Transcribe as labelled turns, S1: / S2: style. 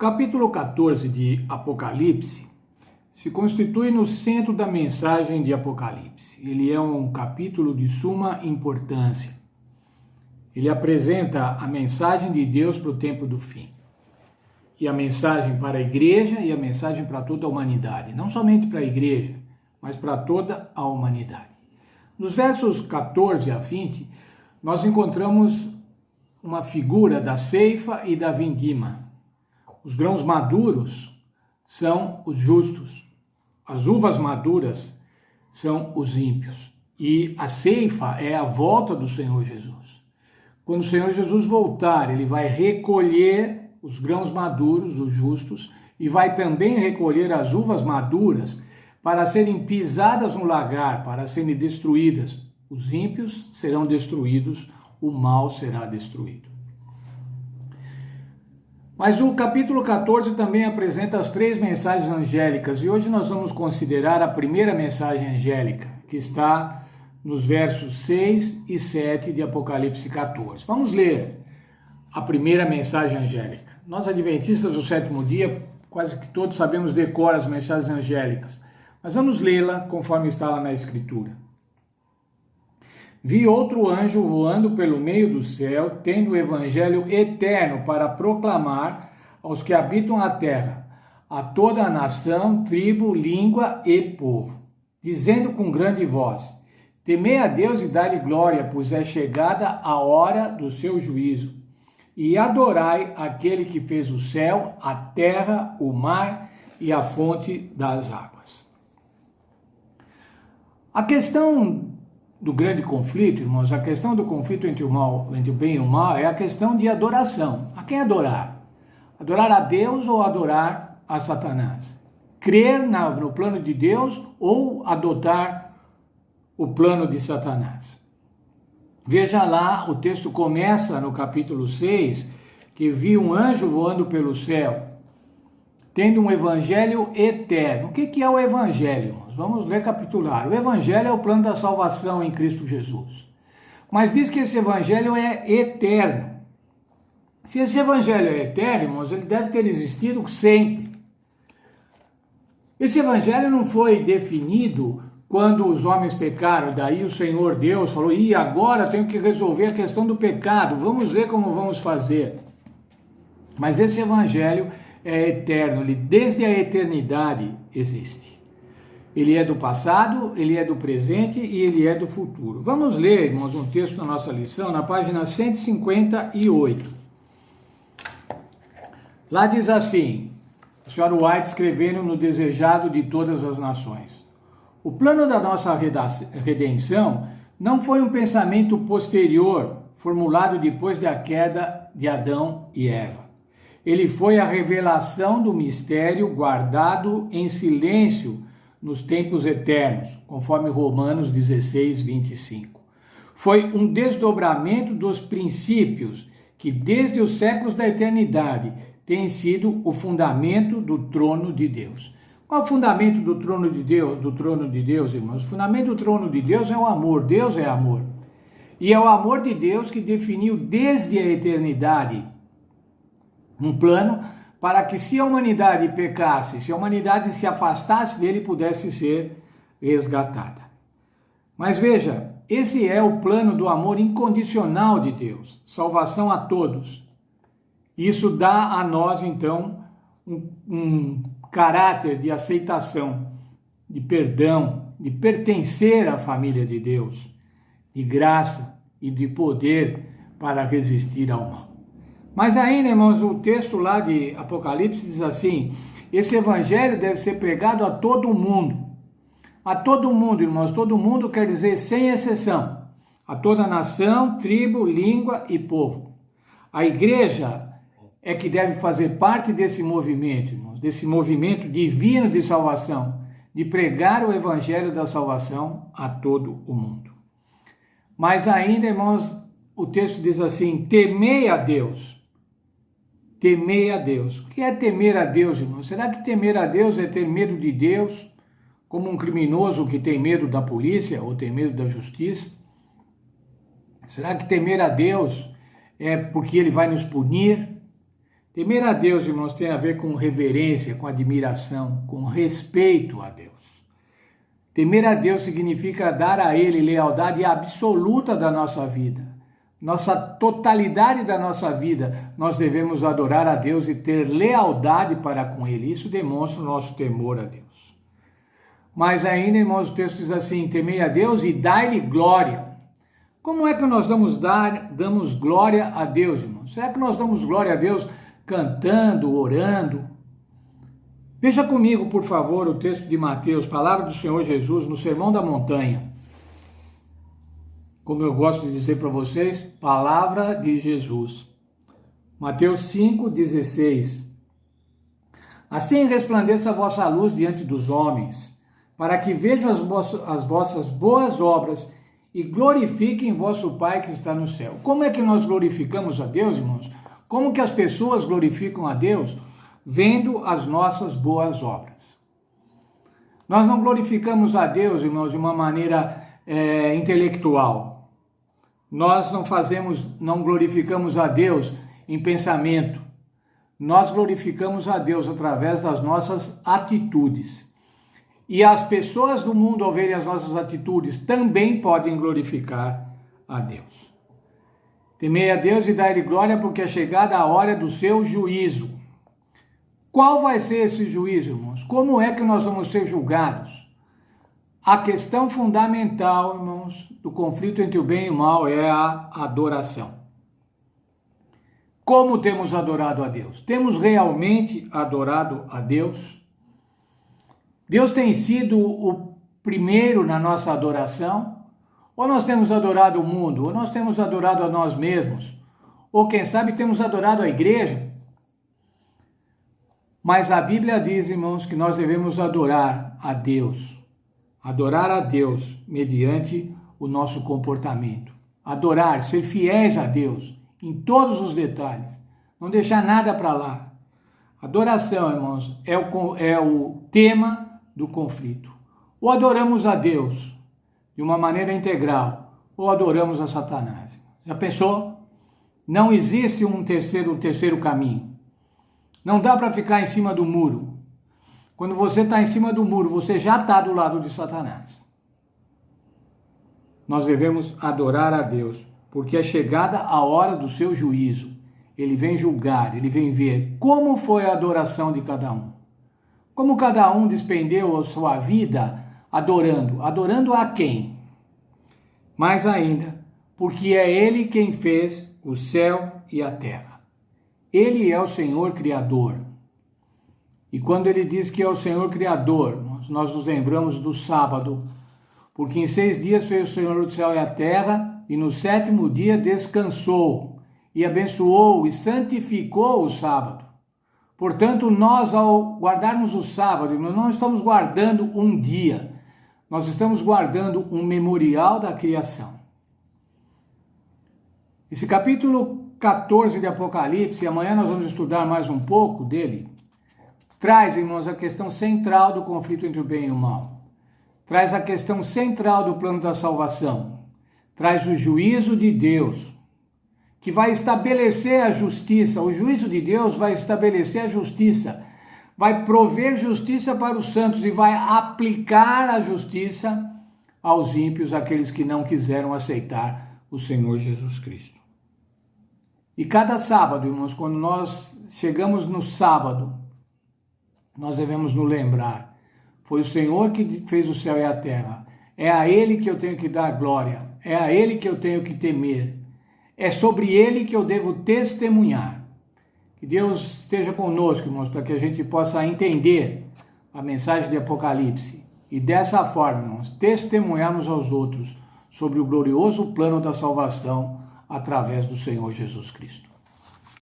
S1: capítulo 14 de Apocalipse se constitui no centro da mensagem de Apocalipse. Ele é um capítulo de suma importância. Ele apresenta a mensagem de Deus para o tempo do fim. E a mensagem para a igreja e a mensagem para toda a humanidade. Não somente para a igreja, mas para toda a humanidade. Nos versos 14 a 20, nós encontramos uma figura da ceifa e da vindima. Os grãos maduros são os justos, as uvas maduras são os ímpios. E a ceifa é a volta do Senhor Jesus. Quando o Senhor Jesus voltar, ele vai recolher os grãos maduros, os justos, e vai também recolher as uvas maduras para serem pisadas no lagar, para serem destruídas. Os ímpios serão destruídos, o mal será destruído. Mas o capítulo 14 também apresenta as 3 mensagens angélicas, e hoje nós vamos considerar a primeira mensagem angélica, que está nos versos 6 e 7 de Apocalipse 14. Vamos ler a primeira mensagem angélica. Nós, adventistas do sétimo dia, quase que todos sabemos decorar as mensagens angélicas, mas vamos lê-la conforme está lá na Escritura. Vi outro anjo voando pelo meio do céu, tendo o evangelho eterno para proclamar aos que habitam a terra, a toda a nação, tribo, língua e povo, dizendo com grande voz: temei a Deus e dai-lhe glória, pois é chegada a hora do seu juízo. E adorai aquele que fez o céu, a terra, o mar e a fonte das águas. A questão do grande conflito, irmãos, a questão do conflito entre o bem e o mal é a questão de adoração. A quem adorar? Adorar a Deus ou adorar a Satanás? Crer no plano de Deus ou adotar o plano de Satanás? Veja lá, o texto começa no capítulo 6, que vi um anjo voando pelo céu, tendo um evangelho eterno. O que é o evangelho, irmãos? Vamos recapitular. O evangelho é o plano da salvação em Cristo Jesus. Mas diz que esse evangelho é eterno. Se esse evangelho é eterno, irmãos, ele deve ter existido sempre. Esse evangelho não foi definido quando os homens pecaram, daí o Senhor Deus falou: e agora tenho que resolver a questão do pecado, vamos ver como vamos fazer. Mas esse evangelho é eterno, ele desde a eternidade existe. Ele é do passado, ele é do presente e ele é do futuro. Vamos ler, irmãos, um texto da nossa lição, na página 158. Lá diz assim, o Sr. White escrevendo no Desejado de Todas as Nações: o plano da nossa redenção não foi um pensamento posterior, formulado depois da queda de Adão e Eva. Ele foi a revelação do mistério guardado em silêncio nos tempos eternos, conforme Romanos 16, 25. Foi um desdobramento dos princípios que, desde os séculos da eternidade, tem sido o fundamento do trono de Deus. Qual é o fundamento do trono de Deus? Irmãos? O fundamento do trono de Deus é o amor. Deus é amor. E é o amor de Deus que definiu desde a eternidade um plano para que, se a humanidade pecasse, se a humanidade se afastasse dele, pudesse ser resgatada. Mas veja, esse é o plano do amor incondicional de Deus, salvação a todos. Isso dá a nós, então, um caráter de aceitação, de perdão, de pertencer à família de Deus, de graça e de poder para resistir ao mal. Mas ainda, irmãos, o texto lá de Apocalipse diz assim: esse evangelho deve ser pregado a todo mundo. A todo mundo, irmãos, todo mundo quer dizer sem exceção. A toda nação, tribo, língua e povo. A igreja é que deve fazer parte desse movimento, irmãos, desse movimento divino de salvação, de pregar o evangelho da salvação a todo o mundo. Mas ainda, irmãos, o texto diz assim: temei a Deus. Temei a Deus. O que é temer a Deus, irmão? Será que temer a Deus é ter medo de Deus, como um criminoso que tem medo da polícia ou tem medo da justiça? Será que temer a Deus é porque ele vai nos punir? Temer a Deus, irmãos, tem a ver com reverência, com admiração, com respeito a Deus. Temer a Deus significa dar a Ele lealdade absoluta da nossa vida. Nossa totalidade da nossa vida, nós devemos adorar a Deus e ter lealdade para com Ele. Isso demonstra o nosso temor a Deus. Mas ainda, irmãos, o texto diz assim: temei a Deus e dai-lhe glória. Como é que nós damos glória a Deus, irmãos? Será que nós damos glória a Deus cantando, orando? Veja comigo, por favor, o texto de Mateus, palavra do Senhor Jesus, no Sermão da Montanha. Como eu gosto de dizer para vocês, palavra de Jesus. Mateus 5,16. Assim resplandeça a vossa luz diante dos homens, para que vejam as vossas boas obras e glorifiquem vosso Pai que está no céu. Como é que nós glorificamos a Deus, irmãos? Como que as pessoas glorificam a Deus? Vendo as nossas boas obras. Nós não glorificamos a Deus, irmãos, de uma maneira intelectual. Nós não glorificamos a Deus em pensamento. Nós glorificamos a Deus através das nossas atitudes. E as pessoas do mundo, ao verem as nossas atitudes, também podem glorificar a Deus. Temei a Deus e dai-lhe glória, porque é chegada a hora do seu juízo. Qual vai ser esse juízo, irmãos? Como é que nós vamos ser julgados? A questão fundamental, irmãos, do conflito entre o bem e o mal é a adoração. Como temos adorado a Deus? Temos realmente adorado a Deus? Deus tem sido o primeiro na nossa adoração? Ou nós temos adorado o mundo? Ou nós temos adorado a nós mesmos? Ou quem sabe temos adorado a igreja? Mas a Bíblia diz, irmãos, que nós devemos adorar a Deus. Adorar a Deus mediante o nosso comportamento. Adorar, ser fiéis a Deus em todos os detalhes. Não deixar nada para lá. Adoração, irmãos, é o tema do conflito. Ou adoramos a Deus de uma maneira integral, ou adoramos a Satanás. Já pensou? Não existe um terceiro caminho. Não dá para ficar em cima do muro. Quando você está em cima do muro, você já está do lado de Satanás. Nós devemos adorar a Deus, porque é chegada a hora do seu juízo. Ele vem julgar, ele vem ver como foi a adoração de cada um. Como cada um despendeu a sua vida adorando. Adorando a quem? Mais ainda, porque é Ele quem fez o céu e a terra. Ele é o Senhor Criador. E quando ele diz que é o Senhor Criador, nós nos lembramos do sábado, porque em 6 dias fez o Senhor o céu e a terra, e no 7º dia descansou, e abençoou e santificou o sábado. Portanto, nós, ao guardarmos o sábado, não estamos guardando um dia, nós estamos guardando um memorial da criação. Esse capítulo 14 de Apocalipse, amanhã nós vamos estudar mais um pouco dele, traz, irmãos, a questão central do conflito entre o bem e o mal. Traz a questão central do plano da salvação. Traz o juízo de Deus, que vai estabelecer a justiça. O juízo de Deus vai estabelecer a justiça. Vai prover justiça para os santos e vai aplicar a justiça aos ímpios, aqueles que não quiseram aceitar o Senhor Jesus Cristo. E cada sábado, irmãos, quando nós chegamos no sábado, nós devemos nos lembrar, foi o Senhor que fez o céu e a terra, é a Ele que eu tenho que dar glória, é a Ele que eu tenho que temer, é sobre Ele que eu devo testemunhar. Que Deus esteja conosco, irmãos, para que a gente possa entender a mensagem de Apocalipse e dessa forma, irmãos, testemunharmos aos outros sobre o glorioso plano da salvação através do Senhor Jesus Cristo.